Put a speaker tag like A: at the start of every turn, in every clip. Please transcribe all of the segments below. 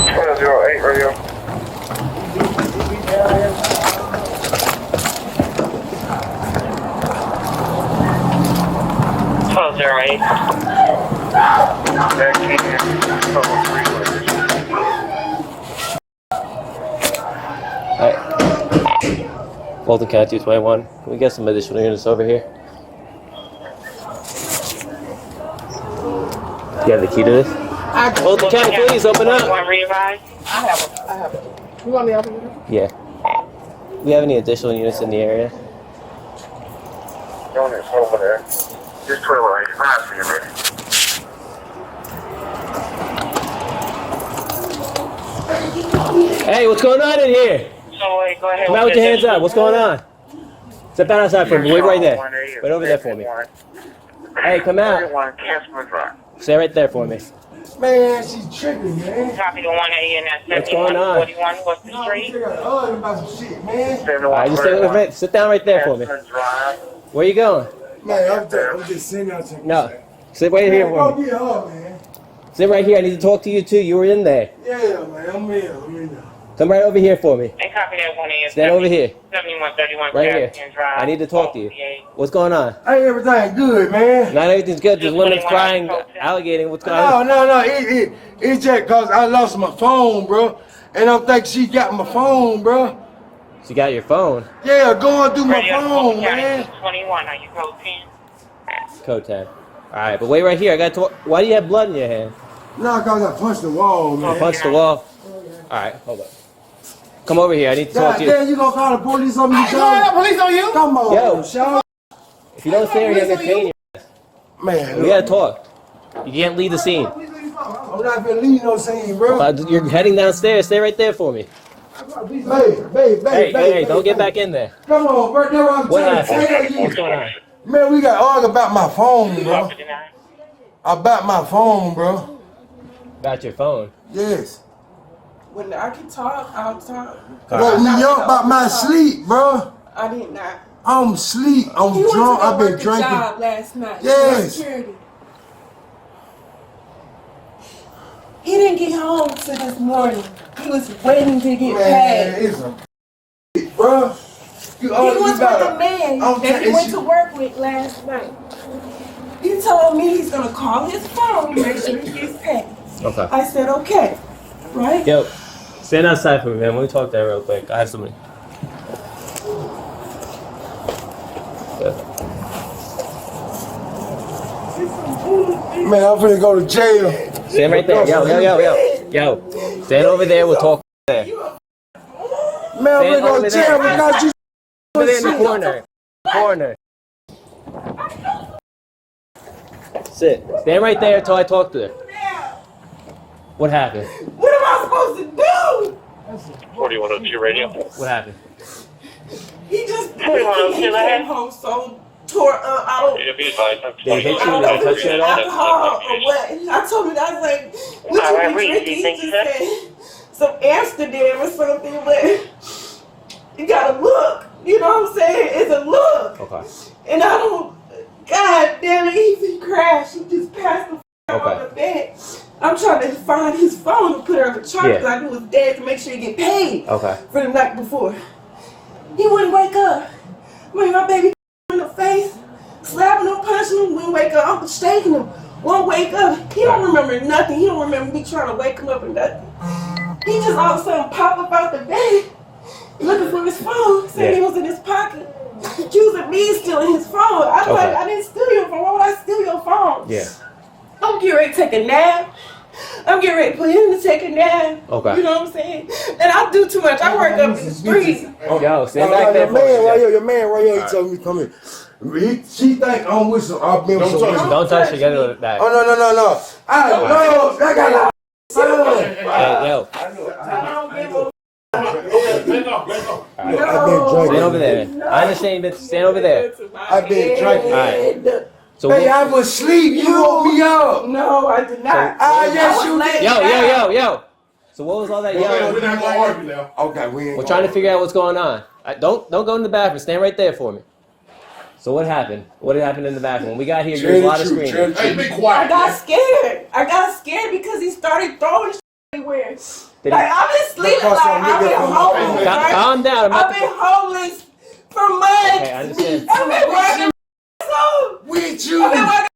A: 1208 radio.
B: Alright. Fulton County 221. Can we get some additional units over here? You have the key to this? Fulton County, please open up.
C: Want revise?
D: I have it. You want me to open it?
B: Yeah. Do we have any additional units in the area?
A: Units over there. Just 1285 for you, ready.
B: Hey, what's going on in here?
C: So wait, go ahead.
B: Come out with your hands up. What's going on? Step out outside for me. Wait right there. Wait over there for me. Hey, come out. Stay right there for me.
E: Man, she's tripping, man.
C: Copy the 180 and that's
B: What's going on?
C: 41. What's the street?
E: About some shit, man.
B: Alright, just sit down right there for me. Where you going?
E: Man, I'm just sitting out here.
B: No. Sit right here for me.
E: Go get her, man.
B: Sit right here. I need to talk to you too. You were in there.
E: Yeah, man. I'm in.
B: Come right over here for me.
C: And copy that 180.
B: Stand over here.
C: 7131.
B: Right here. I need to talk to you. What's going on?
E: Hey, everything good, man.
B: Not everything's good. There's women's crying, alligating. What's going on?
E: No. It's just cause I lost my phone, bro. And I'm thinking she got my phone, bro.
B: She got your phone?
E: Yeah, going through my phone, man.
C: 21. Are you code 10?
B: Code 10. Alright, but wait right here. I gotta talk. Why do you have blood in your hand?
E: No, cause I punched the wall, man.
B: Oh, punched the wall? Alright, hold up. Come over here. I need to talk to you.
E: Damn, you gonna call the police on me,
D: I ain't calling the police on you.
E: Come on,
B: Yo.
E: Sean.
B: If you don't stay here, you're gonna get paid in your ass.
E: Man,
B: We gotta talk. You can't leave the scene.
E: I'm not gonna leave no scene, bro.
B: You're heading downstairs. Stay right there for me. Hey, don't get back in there.
E: Come on, bro. That's what I'm
B: What
E: trying to
B: happened?
E: tell you.
B: What's going on?
E: Man, we got argued about my phone, bro. About my phone, bro.
B: About your phone?
E: Yes.
D: When I can talk, I'll talk.
E: But New York about my sleep, bro.
D: I did not.
E: I'm sleep. I'm
D: He went
E: drunk.
D: to
E: I've
D: go
E: been
D: work a
E: drinking.
D: job last night.
E: Yes.
D: Security. He didn't get home till this morning. He was waiting to get
E: Man,
D: paid.
E: it's a bro.
D: He was with a man that he went to work with last night. He told me he's gonna call his phone and make sure he gets paid.
B: Okay.
D: I said, okay. Right?
B: Yo, stand outside for me, man. Let me talk to that real quick. I have somebody.
E: Man, I'm finna go to jail.
B: Stand right there. Yo. Stand over there. We'll talk there.
E: Man, I'm finna go to jail because you
B: Over there in the corner. Sit. Stand right there until I talk to her. What happened?
D: What am I supposed to do?
A: 4102 radio.
B: What happened?
D: He just he
C: 4102,
D: came home so tore up. I don't
B: They hit you?
D: I don't
B: Did
D: know
B: they
D: if
B: touch
D: it's
B: you at all?
D: alcohol or what. I told him, I was like, what
C: All right,
D: you be
C: Reed,
D: drinking?
C: you think
D: He just said some Amsterdam or something, but you gotta look. You know what I'm saying? It's a look.
B: Okay.
D: And I don't, God damn it, he crashed. He just passed the
B: Okay.
D: on the bed. I'm trying to find his phone and put it on the charger because I knew his dad to make sure he get paid
B: Okay.
D: for the night before. He wouldn't wake up. Man, my baby in the face, slapping him, punching him, wouldn't wake up. I'm shaking him, won't wake up. He don't remember nothing. He don't remember me trying to wake him up or nothing. He just all of a sudden pop up out the bed, looking for his phone, saying he was in his pocket, accusing me stealing his phone. I was like, I didn't steal your phone. Why would I steal your phone?
B: Yeah.
D: I'm getting ready to take a nap. I'm getting ready to put him to take a nap.
B: Okay.
D: You know what I'm saying? And I do too much. I work up in the streets.
B: Yo, stand back there.
E: Your man right here, he told me to come in. She think I'm with some. I've been with some.
B: Don't touch her. Get her back.
E: Oh no. I know. I got a.
B: Hey, yo.
E: I've been drinking.
B: Stand over there. I understand, but stand over there.
E: I've been drinking.
B: Alright. So
E: Hey, I was asleep. You woke me up.
D: No, I did not.
E: Yes, you did.
B: Yo. So what was all that yelling?
F: We're not gonna argue now.
E: Okay, we ain't
B: We're trying to figure out what's going on. Don't go in the bathroom. Stand right there for me. So what happened? What had happened in the bathroom? When we got here, there was a lot of screaming.
F: Hey, be quiet.
D: I got scared. I got scared because he started throwing shit everywhere.
B: Did
D: Like, I've been sleeping,
E: Because
D: like,
E: I'm
D: I've been
E: nigga from
D: homeless, right?
B: Calm down. I'm
D: I've
B: not.
D: been homeless for months.
B: Okay, I understand.
D: I've been working
E: With you.
D: I've been working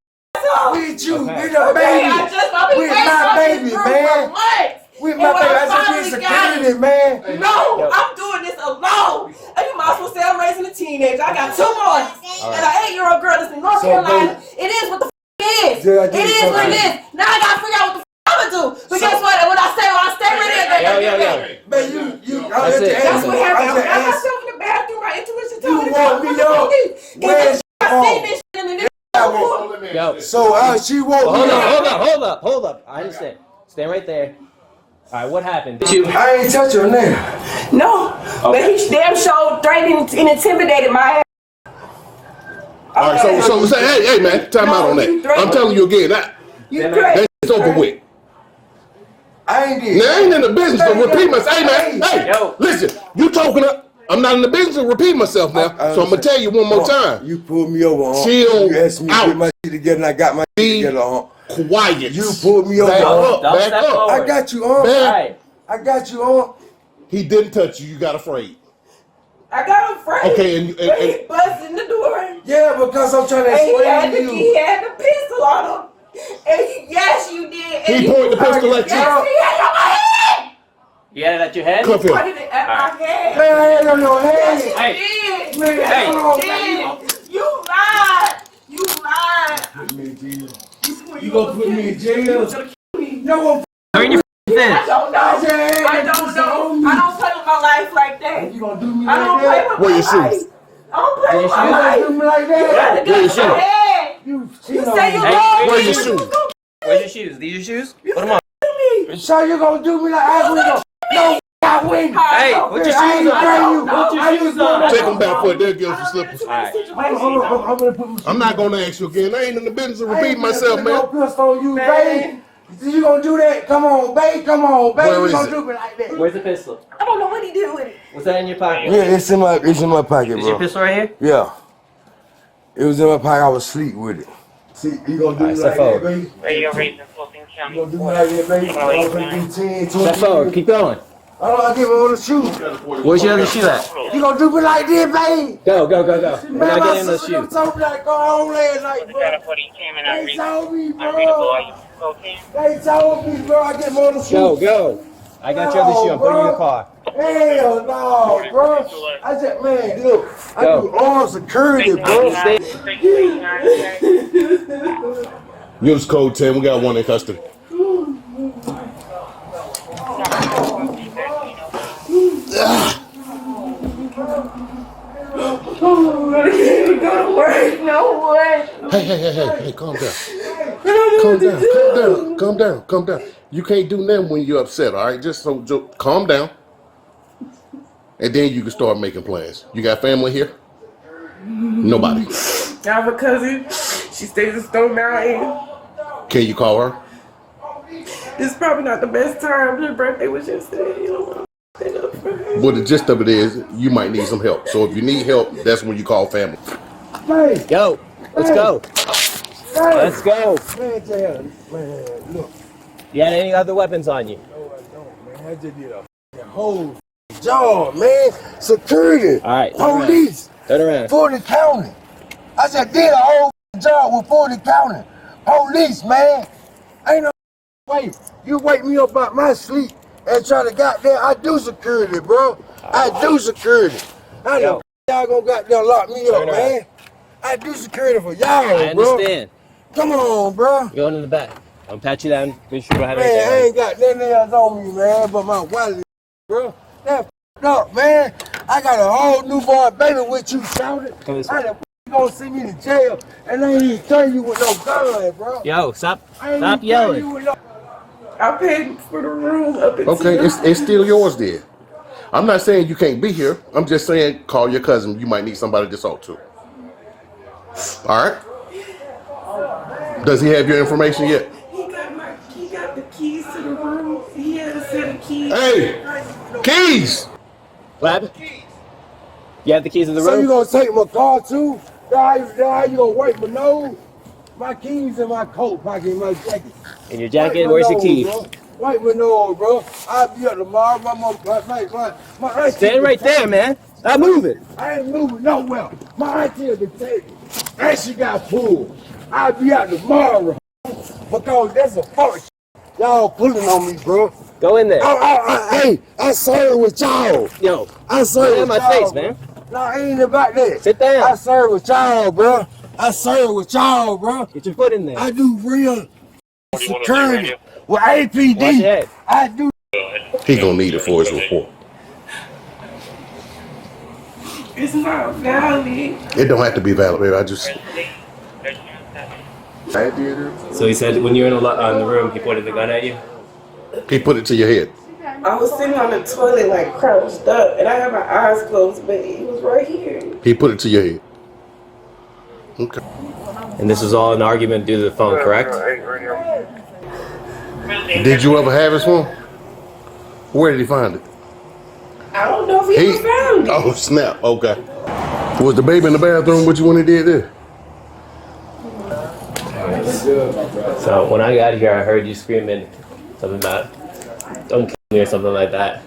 E: With you.
B: Okay.
E: With the
D: Okay,
E: baby.
D: I've been
E: With
D: waiting
E: my
D: on
E: baby,
D: this girl
E: man.
D: for months.
E: With
D: And
E: my
D: when
E: baby.
D: I
E: I just
D: finally
E: did
D: got
E: security, man.
D: No,
B: Yo.
D: I'm doing this alone. And you might as well say I'm raising a teenager. I got 2 boys and an 8-year-old girl that's in North
E: So,
D: Carolina. It is what the it is.
E: Yeah, I
D: It
E: did
D: is what it
E: something.
D: is. Now I gotta figure out what the I'm gonna do. But guess what? When I stay right here,
B: Yo.
E: Man, you.
B: That's it.
D: That's what happened. I
E: I
D: got
E: just
D: myself in the bathroom. My intuition
E: You
D: told me to
E: woke me up. Where's
D: I seen this shit in the
B: Yo.
E: So she woke me up.
B: Hold up. I understand. Stand right there. All right, what happened?
E: I ain't touch her now.
D: No, but he damn sure threatened and intimidated my ass.
F: All right, so say, hey, man, time out on that. I'm telling you again, that's over with.
E: I ain't did.
F: Now, I ain't in the business to repeat myself. Hey, man, hey,
B: Yo.
F: listen, you talking up. I'm not in the business to repeat myself now, so I'm going to tell you one more time.
E: You pulled me over, huh?
F: Chill
E: You asked me to
F: out.
E: get my shit together, and I got my shit together, huh?
F: Quiet.
E: You pulled me over,
F: Back
E: huh?
F: up, back up.
E: I got you on.
F: Man.
B: Right.
E: I got you on.
F: He didn't touch you, you got afraid.
D: I got him afraid.
F: Okay, and
D: but he busted in the door.
E: Yeah, because I'm trying to
D: And
E: explain to
D: he
E: you.
D: had the pistol on him. And yes, you did. And
F: He pointed the pistol at you.
D: Yes, he had it on my head.
B: You had it at your head?
F: Cuff
D: He
F: him.
D: pointed it at my head.
E: Man, I ain't on your head.
B: Hey.
D: You
E: Man,
B: Hey.
E: hold on,
D: did. You lied. You lied.
E: Put me in jail.
D: You
E: You gonna put me in jail? No,
B: Turn your
D: I
B: fence.
D: don't know.
E: I
D: I don't know. I don't play with my life like that.
E: you gonna do me
D: I don't
E: like
D: play
E: that?
D: with
F: Where
D: my
F: your
D: life.
F: shoes?
D: I don't play with my
E: You gonna do
D: life.
E: me like
D: You got
E: that?
D: the
F: Where your
D: gun to your
F: shoes?
D: head.
E: You
D: You
E: cheat on
D: say you
E: me.
B: Hey,
D: love
F: where
D: me,
F: your
D: but
F: shoes?
D: you gonna
B: Where's your shoes? These your shoes? Put them on.
D: kill me.
E: So you gonna do me like I will? No, I win.
B: Hey, put your
E: I ain't
B: shoes on.
E: afraid you.
B: Put your shoes on.
F: Take him back there, give us some slippers.
B: Alright.
E: Hold on, I'm gonna put my
F: I'm not going to ask you again. I ain't in the business of
E: I ain't
F: repeating myself,
E: gonna
F: man.
E: put no pistol on you,
D: Man.
E: babe. You gonna do that? Come on, babe. Come on, babe.
F: Where
E: You
F: is
E: gonna
F: it?
E: do me like that?
B: Where's the pistol?
D: I don't know what he did with it.
B: What's that in your pocket?
E: Yeah, it's in my pocket,
B: Is your
E: bro.
B: pistol right here?
E: Yeah, it was in my pocket. I was asleep with it. See, you gonna do me
B: Alright,
E: like
B: step
E: that,
B: forward.
E: baby?
C: Radio raising Fulton
E: You
C: County.
E: gonna do me like that, baby? I'm gonna do 10, 20.
B: Step forward. Keep going.
E: I give him all the shoes.
B: Where's your other shoe at?
E: You gonna do me like this, babe?
B: Go. We're not
E: Man,
B: getting
E: my
B: in those
E: sister
B: shoes.
E: told me like go home last night,
C: The
E: bro.
C: data for the came in
E: They told me,
C: unreadable. Are
E: bro.
C: you cocaine?
E: They told me, bro. I get more than shoes.
B: Go. I got your other shoe. I'm putting you in the car.
E: Hell no, bro. I just, man, look. I
B: Go.
E: do armed security, bro.
F: Use code 10. We got one in custody.
D: Go to work. No way.
F: Hey, calm down. Calm down. You can't do nothing when you're upset, all right? Just calm down. And then you can start making plans. You got family here? Nobody.
D: I have a cousin. She stays in Stone Mountain.
F: Can you call her?
D: This is probably not the best time. Her birthday was yesterday. You don't want to stand up for her.
F: Well, the gist of it is you might need some help. So if you need help, that's when you call family.
E: Hey,
B: Go. Let's go.
E: hey.
B: Let's go.
E: Man, look.
B: You got any other weapons on you?
E: No, I don't, man. I just did a whole job, man. Security.
B: All right.
E: Police.
B: Turn around.
E: 40 county. I just did a whole job with 40 county. Police, man. Ain't no way. You wake me up out my sleep and try to goddamn. I do security, bro. I do security. I know y'all gonna goddamn lock me up, man. I do security for y'all,
B: I
E: bro.
B: understand.
E: Come on, bro.
B: Going in the back. I'll pat you down. Make sure you don't have
E: Man, I
B: anything.
E: ain't got nothing else on me, man, but my wallet, bro. That f***ed up, man. I got a whole newborn baby with you shouting.
B: Come this
E: How
B: way.
E: the f*** you gonna send me to jail and I ain't even turn you with no gun, bro?
B: Yo, stop
E: I ain't
B: Stop
E: even turn you
B: yelling.
E: with no-
D: I paid for the room up until
F: Okay, it's still yours then. I'm not saying you can't be here. I'm just saying call your cousin. You might need somebody to talk to. All right? Does he have your information yet?
D: He got the keys to the room. He had a set of keys.
F: Hey, keys!
B: What happened? You have the keys to the
E: So you
B: room?
E: gonna take my car too? That how you gonna wipe my nose? My keys in my coat pocket, in my jacket.
B: In your jacket?
E: Wipe my
B: Where's the
E: nose,
B: key?
E: bro. Wipe my nose, bro. I'll be up tomorrow. My auntie
B: Stand right there, man. Stop moving.
E: I ain't moving nowhere. My auntie a detective. And she got pulled. I'll be out tomorrow. Because that's a fuck. Y'all pulling on me, bro.
B: Go in there.
E: Hey, I serve with y'all.
B: Yo,
E: I serve with
B: my
E: y'all,
B: face,
E: bro.
B: man.
E: No, it ain't about that.
B: Sit down.
E: I serve with y'all, bro. I serve with y'all, bro.
B: Get your foot in there.
E: I do real security with APD.
B: Watch your head.
E: I do.
F: He gonna need it for his report.
D: It's not valid.
F: It don't have to be valid, baby. I just.
B: So he said when you were in the room, he pointed the gun at you?
F: He put it to your head.
D: I was sitting on the toilet like crouched up, and I had my eyes closed, but it was right here.
F: He put it to your head. Okay.
B: And this was all an argument due to the phone, correct?
F: Did you ever have his phone? Where did he find it?
D: I don't know if he ever found it.
F: Oh, snap. Okay. Was the baby in the bathroom with you when he did this?
B: So when I got here, I heard you screaming something about "don't kill me" or something like that.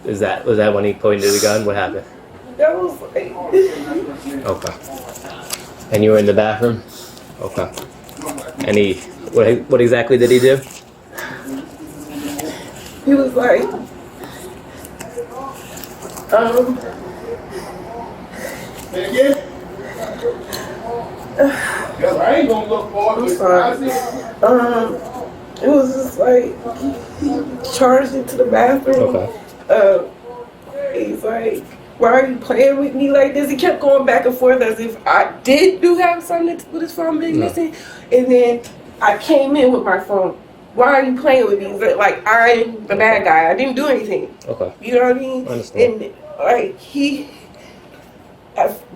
B: Was that when he pointed the gun? What happened?
D: That was like...
B: Okay. And you were in the bathroom? Okay. And what exactly did he do?
D: He was like...
E: I ain't gonna look for it.
D: It was just like he charged into the bathroom.
B: Okay.
D: He's like, "Why are you playing with me like this?" He kept going back and forth as if I do have something to do with his phone being missing. And then I came in with my phone. Why are you playing with me? Like I'm the bad guy. I didn't do anything.
B: Okay.
D: You know what I mean?
B: I understand.
D: And like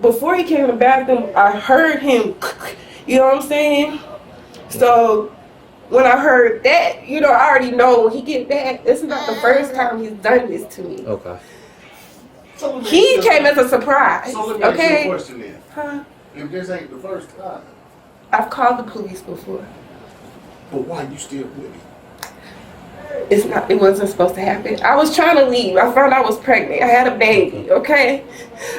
D: before he came in the bathroom, I heard him. You know what I'm saying? So when I heard that, I already know when he get back, this is not the first time he's done this to me.
B: Okay.
D: He came as a surprise.
F: So let me ask you a
D: Okay?
F: question then.
D: Huh?
F: If this ain't the first time,
D: I've called the police before.
F: but why you still with him?
D: It wasn't supposed to happen. I was trying to leave. I found I was pregnant. I had a baby, okay?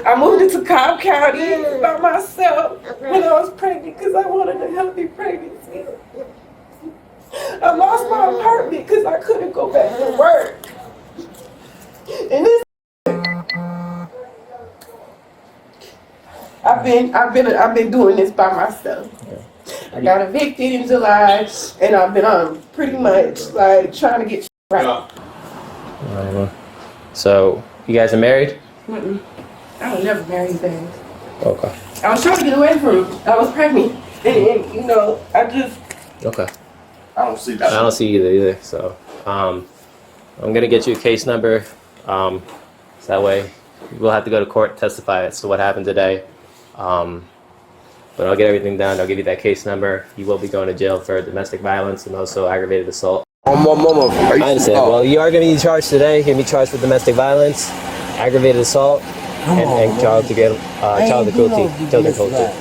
D: I moved into Cobb County by myself when I was pregnant because I wanted a healthy pregnancy. I lost my apartment because I couldn't go back to work. And this I've been doing this by myself. I got evicted in July, and I've been pretty much like trying to get right.
B: So you guys are married?
D: Mm-mm. I was never married, babe.
B: Okay.
D: I was trying to get away from him. I was pregnant, and I just.
B: Okay.
F: I don't see that.
B: I don't see either. So I'm gonna get you a case number. So that way we'll have to go to court and testify as to what happened today. But I'll get everything done. I'll give you that case number. You will be going to jail for domestic violence and also aggravated assault.
E: On my mama.
B: I understand. Well, you are going to be charged today. You're going to be charged with domestic violence, aggravated assault, and child cruelty. Children cruelty.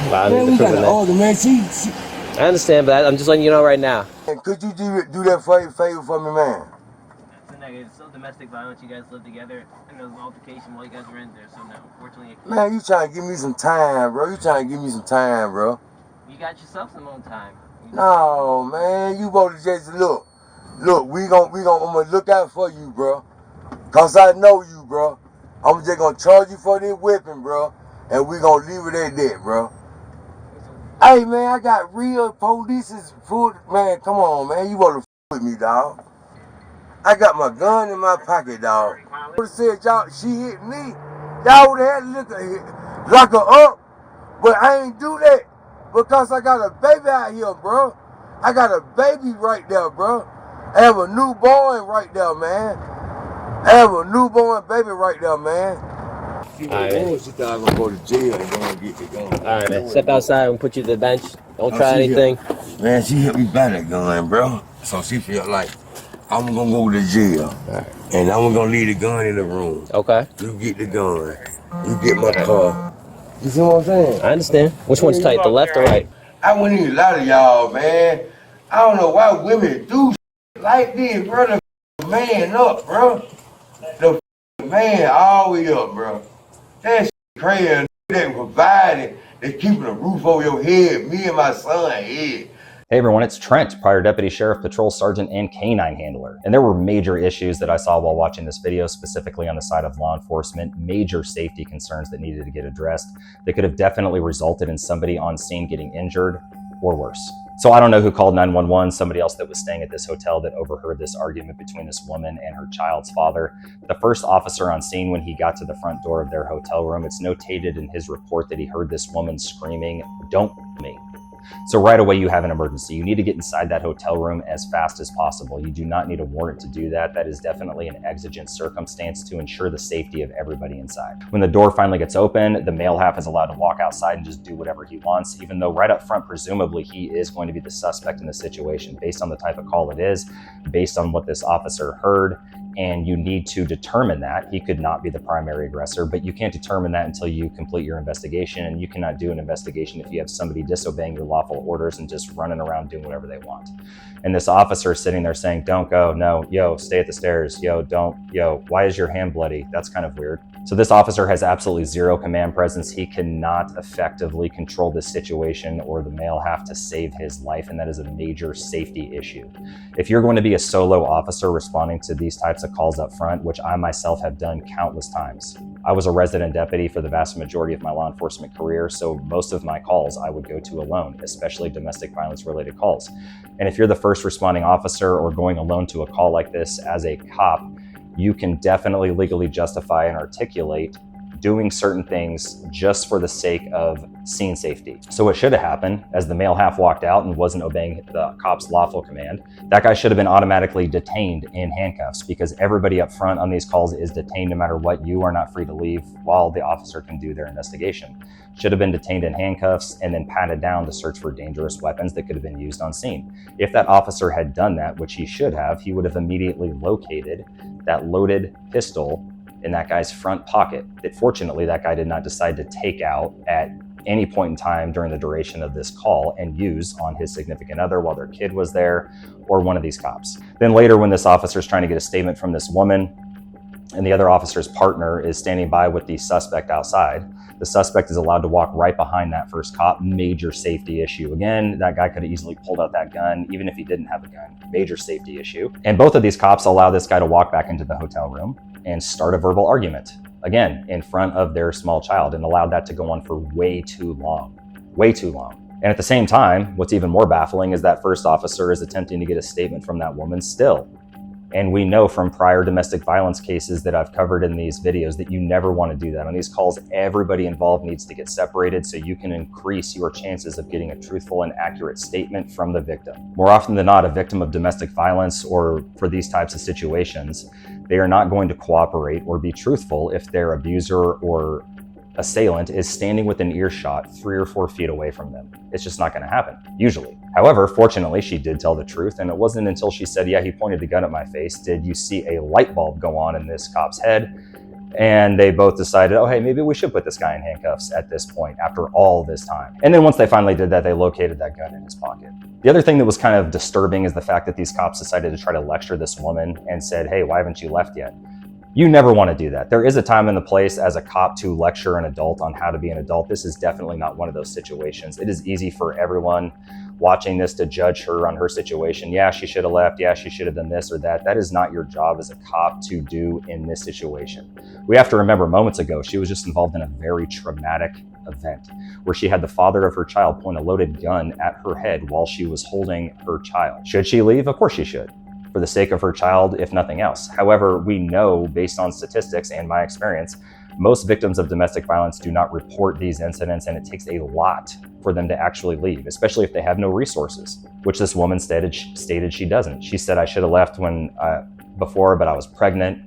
B: Violence, proven that. I understand, but I'm just letting you know right now.
E: Could you do that favor for me, man?
B: It's still domestic violence. You guys live together, and there was an altercation while you guys were in there. So no, unfortunately.
E: Man, you trying to give me some time, bro. You got
B: yourself some own time.
E: No, man. You both just look. I'm gonna look out for you, bro. Cause I know you, bro. I'm just gonna charge you for this whipping, bro. And we gonna leave it at that, bro. Hey, man, I got real police. Man, come on, man. You wanna with me, dog? I got my gun in my pocket, dog. Would have said she hit me. Y'all would have had to lock her up. But I ain't do that because I got a baby out here, bro. I got a baby right there, bro. I have a newborn right there, man. I have a newborn baby right there, man.
B: Alright, man.
E: She thought I was gonna go to jail and go and get the gun.
B: Alright, man. Step outside and put you to the bench. Don't try anything.
E: Man, she hit me by that gun, bro. So she felt like I'm gonna go to jail.
B: Right.
E: And I'm gonna leave the gun in the room.
B: Okay.
E: You get the gun. You get my car. You see what I'm saying?
B: I understand. Which one's tight, the left or right?
E: I wouldn't even lie to y'all, man. I don't know why women do Like this, bro, the man up, bro. The man all the way up, bro. That shit crazy. They providing, they keeping a roof over your head, me and my son head.
G: Hey everyone, it's Trent, prior Deputy Sheriff, Patrol Sergeant, and Canine Handler. And there were major issues that I saw while watching this video, specifically on the side of law enforcement, major safety concerns that needed to get addressed that could have definitely resulted in somebody on scene getting injured or worse. So I don't know who called 911, somebody else that was staying at this hotel that overheard this argument between this woman and her child's father. The first officer on scene, when he got to the front door of their hotel room, it's notated in his report that he heard this woman screaming, "Don't me." So right away you have an emergency. You need to get inside that hotel room as fast as possible. You do not need a warrant to do that. That is definitely an exigent circumstance to ensure the safety of everybody inside. When the door finally gets open, the male half is allowed to walk outside and just do whatever he wants, even though right up front, presumably he is going to be the suspect in the situation based on the type of call it is, based on what this officer heard. And you need to determine that. He could not be the primary aggressor, but you can't determine that until you complete your investigation, and you cannot do an investigation if you have somebody disobeying your lawful orders and just running around doing whatever they want. And this officer is sitting there saying, "Don't go, no, yo, stay at the stairs, yo, don't, yo, why is your hand bloody?" That's kind of weird. So this officer has absolutely zero command presence. He cannot effectively control this situation, or the male have to save his life, and that is a major safety issue. If you're going to be a solo officer responding to these types of calls up front, which I myself have done countless times. I was a resident deputy for the vast majority of my law enforcement career, so most of my calls I would go to alone, especially domestic violence related calls. And if you're the first responding officer or going alone to a call like this as a cop, you can definitely legally justify and articulate doing certain things just for the sake of scene safety. So what should have happened, as the male half walked out and wasn't obeying the cop's lawful command, that guy should have been automatically detained in handcuffs, because everybody up front on these calls is detained no matter what. You are not free to leave while the officer can do their investigation. Should have been detained in handcuffs and then patted down to search for dangerous weapons that could have been used on scene. If that officer had done that, which he should have, he would have immediately located that loaded pistol in that guy's front pocket that fortunately that guy did not decide to take out at any point in time during the duration of this call and use on his significant other while their kid was there, or one of these cops. Then later, when this officer is trying to get a statement from this woman and the other officer's partner is standing by with the suspect outside, the suspect is allowed to walk right behind that first cop. Major safety issue. Again, that guy could have easily pulled out that gun, even if he didn't have a gun. Major safety issue. And both of these cops allow this guy to walk back into the hotel room and start a verbal argument, again, in front of their small child, and allowed that to go on for way too long. And at the same time, what's even more baffling is that first officer is attempting to get a statement from that woman still. And we know from prior domestic violence cases that I've covered in these videos that you never want to do that. On these calls, everybody involved needs to get separated so you can increase your chances of getting a truthful and accurate statement from the victim. More often than not, a victim of domestic violence or for these types of situations, they are not going to cooperate or be truthful if their abuser or assailant is standing within earshot 3 or 4 feet away from them. It's just not going to happen, usually. However, fortunately, she did tell the truth, and it wasn't until she said, "Yeah, he pointed the gun at my face," did you see a light bulb go on in this cop's head. And they both decided, oh, hey, maybe we should put this guy in handcuffs at this point after all this time. And then once they finally did that, they located that gun in his pocket. The other thing that was kind of disturbing is the fact that these cops decided to try to lecture this woman and said, "Hey, why haven't you left yet?" You never want to do that. There is a time and a place as a cop to lecture an adult on how to be an adult. This is definitely not one of those situations. It is easy for everyone watching this to judge her on her situation. Yeah, she should have left. Yeah, she should have done this or that. That is not your job as a cop to do in this situation. We have to remember moments ago, she was just involved in a very traumatic event where she had the father of her child point a loaded gun at her head while she was holding her child. Should she leave? Of course she should, for the sake of her child, if nothing else. However, we know based on statistics and my experience, most victims of domestic violence do not report these incidents, and it takes a lot for them to actually leave, especially if they have no resources, which this woman stated she doesn't. She said, "I should have left before, but I was pregnant,"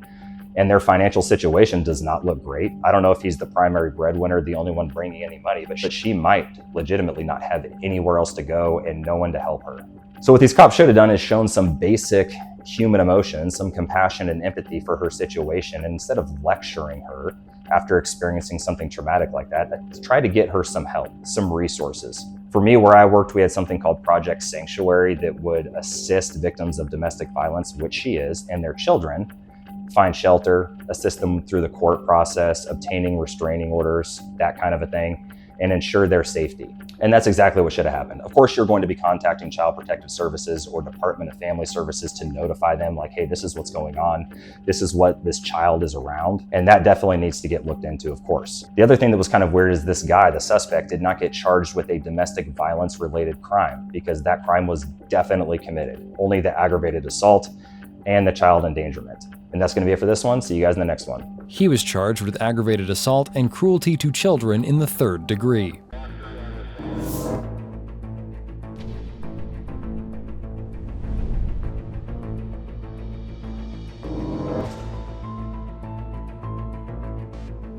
G: and their financial situation does not look great. I don't know if he's the primary breadwinner, the only one bringing any money, but she might legitimately not have anywhere else to go and no one to help her. So what these cops should have done is shown some basic human emotion, some compassion and empathy for her situation. And instead of lecturing her after experiencing something traumatic like that, try to get her some help, some resources. For me, where I worked, we had something called Project Sanctuary that would assist victims of domestic violence, which she is, and their children, find shelter, assist them through the court process, obtaining restraining orders, that kind of a thing, and ensure their safety. And that's exactly what should have happened. Of course, you're going to be contacting Child Protective Services or Department of Family Services to notify them, like, hey, this is what's going on. This is what this child is around. And that definitely needs to get looked into, of course. The other thing that was kind of weird is this guy, the suspect, did not get charged with a domestic violence related crime because that crime was definitely committed. Only the aggravated assault and the child endangerment. And that's going to be it for this one. See you guys in the next one.
H: He was charged with aggravated assault and cruelty to children in the 3rd degree.